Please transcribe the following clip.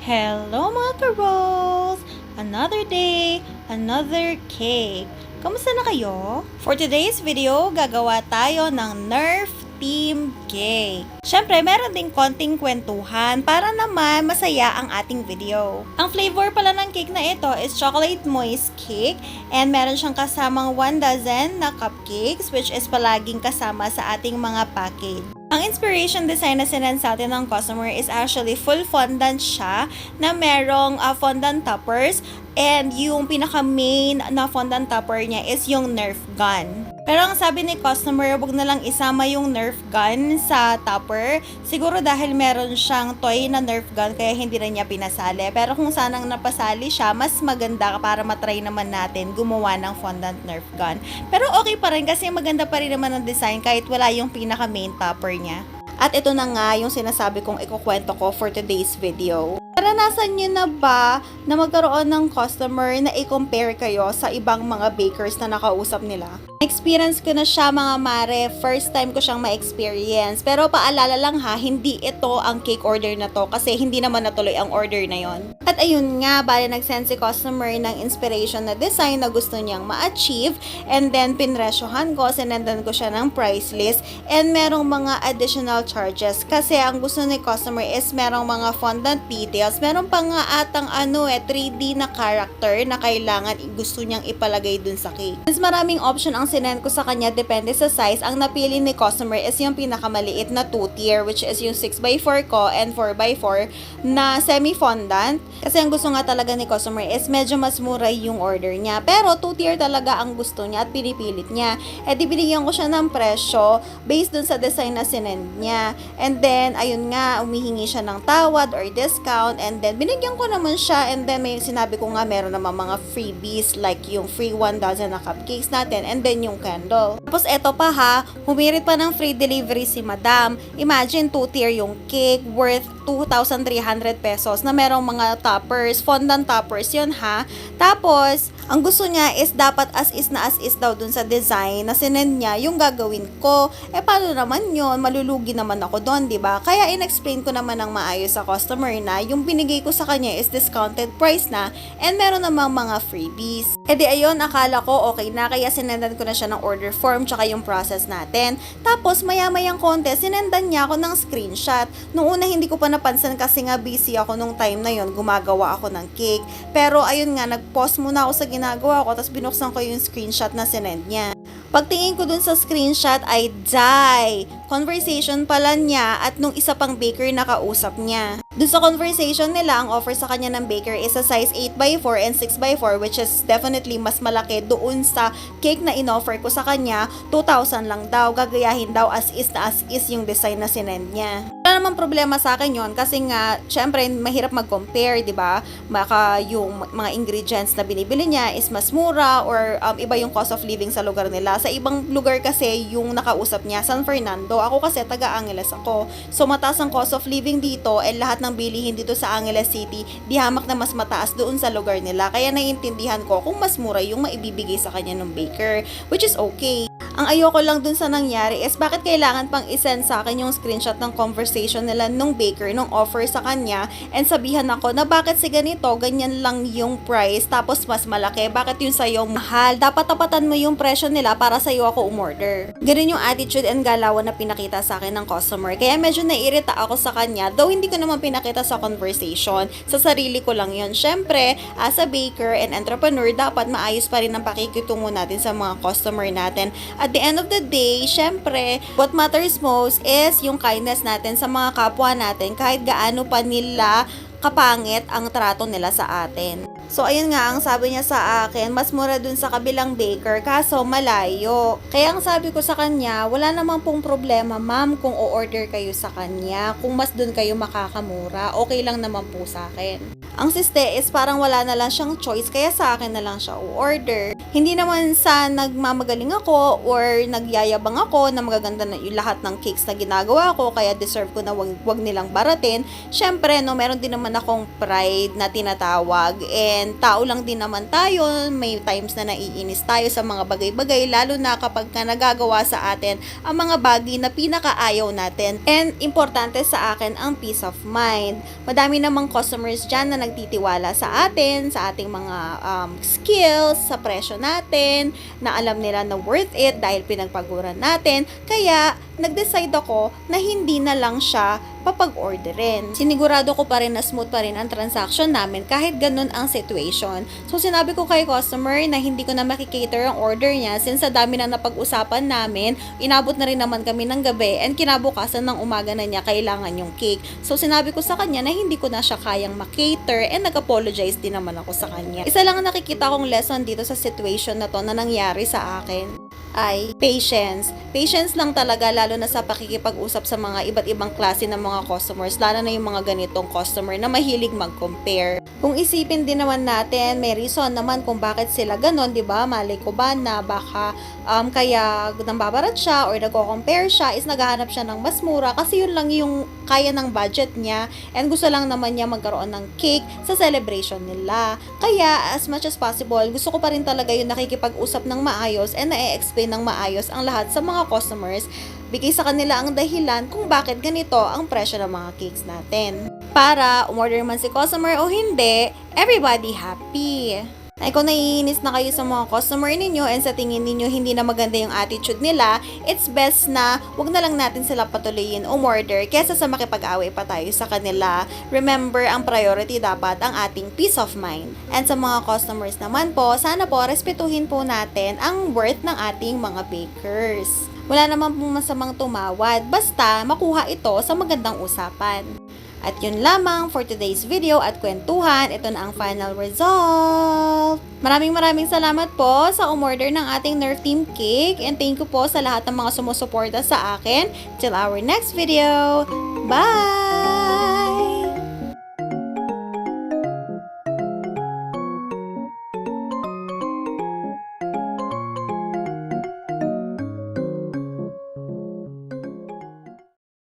Hello mga ka-rolls! Another day, another cake. Kamusta na kayo? For today's video, gagawa tayo ng Nerf Team Cake. Siyempre, meron ding konting kwentuhan para naman masaya ang ating video. Ang flavor pala ng cake na ito is chocolate moist cake and meron siyang kasamang 1 dozen na cupcakes which is palaging kasama sa ating mga package. Ang inspiration design na sinend sa atin ng customer is actually full fondant siya na merong fondant toppers and yung pinaka main na fondant topper niya is yung Nerf gun. Pero ang sabi ni customer, wag na lang isama yung Nerf gun sa topper. Siguro dahil meron siyang toy na Nerf gun kaya hindi na niya pinasali. Pero kung sanang napasali siya, mas maganda para matry naman natin gumawa ng fondant Nerf gun. Pero okay pa rin kasi maganda pa rin naman ang design kahit wala yung pinaka main topper niya. At ito na nga yung sinasabi kong ikukwento ko for today's video. Naranasan nyo na ba na magkaroon ng customer na i-compare kayo sa ibang mga bakers na nakausap nila? Experience ko na siya mga mare, first time ko siyang ma-experience. Pero paalala lang ha, hindi ito ang cake order na to kasi hindi naman natuloy ang order na yon. At ayun nga, bali nag-send si customer ng inspiration na design na gusto niyang ma-achieve and then pinresyohan ko, sinendan ko siya ng price list and merong mga additional charges kasi ang gusto ni customer is merong mga fondant details, meron pa nga atang 3D na character na kailangan gusto niyang ipalagay dun sa cake. Since maraming option ang sinend ko sa kanya depende sa size, ang napili ni customer is yung pinakamaliit na 2-tier which is yung 6x4 ko and 4x4 na semi-fondant kasi ang gusto nga talaga ni customer is medyo mas mura yung order niya pero 2-tier talaga ang gusto niya at pinipilit niya. Di binigyan ko siya ng presyo based dun sa design na sinend niya and then ayun nga, umihingi siya ng tawad or discount and then binigyan ko naman siya and then may sinabi ko nga meron naman mga freebies like yung free 1 dozen na cupcakes natin and then yung candle. Tapos eto pa ha, humirit pa ng free delivery si madam. Imagine 2-tier yung cake worth 2,300 pesos na merong mga toppers, fondant toppers yun ha. Tapos, ang gusto niya is dapat as is na as is daw dun sa design na sinend niya yung gagawin ko. Paano naman yun? Malulugi naman ako doon, di ba? Kaya in-explain ko naman ng maayos sa customer na yung binigay ko sa kanya is discounted price na and meron namang mga freebies. Di ayun, akala ko okay na kaya sinendan ko na siya ng order form tsaka yung process natin. Tapos maya-mayang konti, sinendan niya ako ng screenshot. Noong una hindi ko pa napansin kasi nga busy ako nung time na yon, gumagawa ako ng cake. Pero ayun nga, nag-pause muna ako sa ginagawa ko tapos binuksan ko yung screenshot na sinend niya. Pagtingin ko dun sa screenshot ay conversation pala niya at nung isa pang baker na kausap niya. Dun sa conversation nila, ang offer sa kanya ng baker is a size 8x4 and 6x4 which is definitely mas malaki doon sa cake na in-offer ko sa kanya, 2,000 lang daw, gagayahin daw as is yung design na sinend niya. Wala naman problema sa akin yon kasi nga, syempre, mahirap mag-compare, di ba? Baka yung mga ingredients na binibili niya is mas mura or iba yung cost of living sa lugar nila. Sa ibang lugar kasi yung nakausap niya, San Fernando. Ako kasi taga-Angeles ako. So mataas ang cost of living dito and lahat ng bilihin dito sa Angeles City, di hamak na mas mataas doon sa lugar nila. Kaya naiintindihan ko kung mas mura yung maibibigay sa kanya ng baker, which is okay. Ang ayoko lang dun sa nangyari is bakit kailangan pang isend sa akin yung screenshot ng conversation nila nung baker, nung offer sa kanya and sabihan ako na bakit si ganito, ganyan lang yung price tapos mas malaki, bakit yung sa'yo mahal, dapat tapatan mo yung presyo nila para sa'yo ako umorder. Ganun yung attitude and galawan na pinakita sa akin ng customer kaya medyo naiirita ako sa kanya though hindi ko naman pinakita sa conversation, sa sarili ko lang yun. Syempre, as a baker and entrepreneur, dapat maayos pa rin ang pakikitungo natin sa mga customer natin. At the end of the day, syempre, what matters most is yung kindness natin sa mga kapwa natin kahit gaano pa nila kapangit ang trato nila sa atin. So, ayun nga, ang sabi niya sa akin, mas mura dun sa kabilang baker, kaso malayo. Kaya ang sabi ko sa kanya, wala namang pong problema, ma'am, kung o-order kayo sa kanya. Kung mas dun kayo makakamura, okay lang naman po sa akin. Ang siste is parang wala na lang siyang choice kaya sa akin na lang siya order. Hindi naman sa nagmamagaling ako or nagyayabang ako na magaganda na yung lahat ng cakes na ginagawa ko kaya deserve ko na wag nilang baratin. Syempre, no, meron din naman akong pride na tinatawag and tao lang din naman tayo. May times na naiinis tayo sa mga bagay-bagay lalo na kapag ka nagagawa sa atin ang mga bagay na pinakaayaw natin. And importante sa akin ang peace of mind. Madami namang customers dyan na nagtitiwala sa atin, sa ating mga skills, sa presyo natin, na alam nila na worth it dahil pinagpaguran natin. Kaya, nag-decide ako na hindi na lang siya papag-orderin. Sinigurado ko pa rin na smooth pa rin ang transaction namin kahit ganun ang situation. So, sinabi ko kay customer na hindi ko na makikater ang order niya since sa dami na napag-usapan namin, inabot na rin naman kami ng gabi and kinabukasan ng umaga na niya kailangan yung cake. So, sinabi ko sa kanya na hindi ko na siya kayang makater and nag-apologize din naman ako sa kanya. Isa lang ang nakikita kong lesson dito sa situation na to na nangyari sa akin ay patience. Patience lang talaga lalo na sa pakikipag-usap sa mga iba't ibang klase ng mga customers, lalo na yung mga ganitong customer na mahilig mag-compare. Kung isipin din naman natin, may reason naman kung bakit sila ganon, di ba? Malay ko ba na baka kaya nambabarat siya or nagko-compare siya is naghahanap siya ng mas mura kasi yun lang yung kaya ng budget niya and gusto lang naman niya magkaroon ng cake sa celebration nila. Kaya as much as possible, gusto ko pa rin talaga yung nakikipag-usap ng maayos and na-explain ng maayos ang lahat sa mga customers, bigay sa kanila ang dahilan kung bakit ganito ang presyo ng mga cakes natin. Para umorder man si customer o hindi, everybody happy. Ay kung naiinis na kayo sa mga customer ninyo and sa tingin ninyo hindi na maganda yung attitude nila, it's best na wag na lang natin sila patuloyin umorder kesa sa makipag-away pa tayo sa kanila. Remember, ang priority dapat ang ating peace of mind. And sa mga customers naman po, sana po respetuhin po natin ang worth ng ating mga bakers. Wala naman pong masamang tumawad, basta makuha ito sa magandang usapan. At yun lamang for today's video at kwentuhan. Ito na ang final result. Maraming salamat po sa umorder ng ating Nerf Team Cake. And thank you po sa lahat ng mga sumusuporta sa akin. Till our next video. Bye!